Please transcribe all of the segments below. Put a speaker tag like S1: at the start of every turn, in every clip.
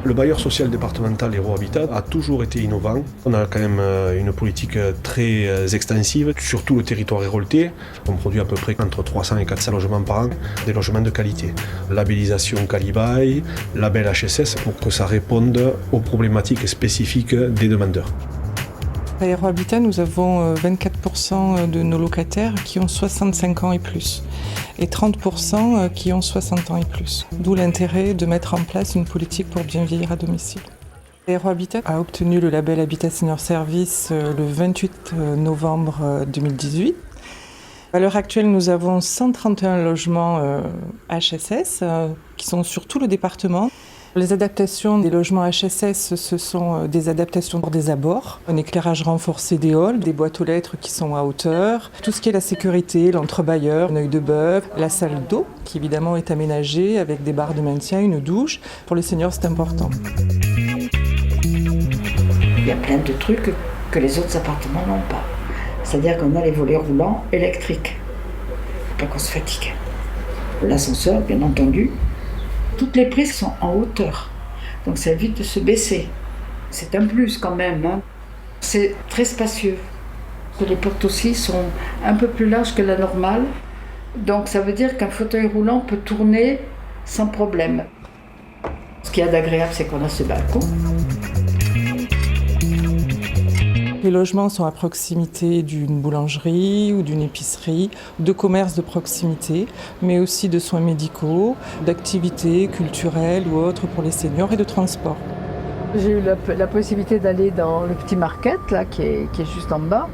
S1: Le bailleur social départemental Hérault Habitat a toujours été innovant. On a quand même une politique très extensive sur tout le territoire héroltais. On produit à peu près entre 300 et 400 logements par an, des logements de qualité. Labellisation Calibaye, label HSS pour que ça réponde aux problématiques spécifiques des demandeurs.
S2: À Hérault Habitat, nous avons 24% de nos locataires qui ont 65 ans et plus et 30% qui ont 60 ans et plus. D'où l'intérêt de mettre en place une politique pour bien vieillir à domicile. Hérault Habitat a obtenu le label Habitat Senior Service le 28 novembre 2018. À l'heure actuelle, nous avons 131 logements HSS qui sont sur tout le département. Les adaptations des logements HSS, ce sont des adaptations pour des abords, un éclairage renforcé des halls, des boîtes aux lettres qui sont à hauteur, tout ce qui est la sécurité, l'entrebâilleur, un œil de bœuf, la salle d'eau qui évidemment est aménagée avec des barres de maintien, une douche. Pour les seniors, c'est important.
S3: Il y a plein de trucs que les autres appartements n'ont pas. C'est-à-dire qu'on a les volets roulants électriques, pour pas qu'on se fatigue. L'ascenseur, bien entendu. Toutes les prises sont en hauteur, donc ça évite de se baisser. C'est un plus quand même, hein. C'est très spacieux. Les portes aussi sont un peu plus larges que la normale, donc ça veut dire qu'un fauteuil roulant peut tourner sans problème. Ce qu'il y a d'agréable, c'est qu'on a ce balcon.
S2: Les logements sont à proximité d'une boulangerie ou d'une épicerie, de commerces de proximité, mais aussi de soins médicaux, d'activités culturelles ou autres pour les seniors et de transport.
S4: J'ai eu la possibilité d'aller dans le petit market là, qui est juste en bas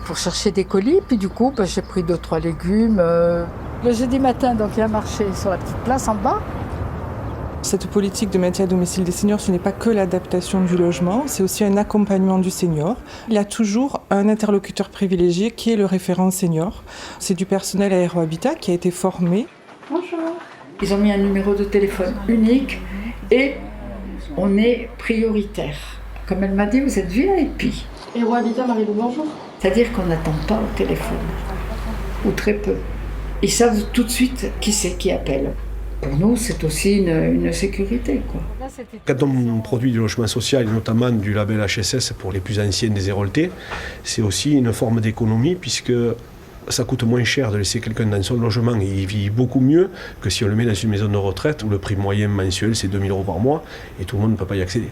S4: pour chercher des colis. Puis du coup, j'ai pris 2-3 légumes. Le jeudi matin, donc, il y a un marché sur la petite place en bas.
S2: Cette politique de maintien à domicile des seniors, ce n'est pas que l'adaptation du logement, c'est aussi un accompagnement du senior. Il y a toujours un interlocuteur privilégié qui est le référent senior. C'est du personnel à Hérault Habitat qui a été formé.
S3: Bonjour. Ils ont mis un numéro de téléphone unique et on est prioritaire. Comme elle m'a dit, vous êtes VIP.
S5: Hérault Habitat, Marie-Lou, bonjour.
S3: C'est-à-dire qu'on n'attend pas au téléphone, ou très peu. Ils savent tout de suite qui c'est qui appelle. Pour nous, c'est aussi une sécurité, quoi.
S1: Quand on produit du logement social, et notamment du label HSS pour les plus anciens des Héroltais, c'est aussi une forme d'économie puisque ça coûte moins cher de laisser quelqu'un dans son logement et il vit beaucoup mieux que si on le met dans une maison de retraite où le prix moyen mensuel c'est 2 000 € par mois et tout le monde ne peut pas y accéder.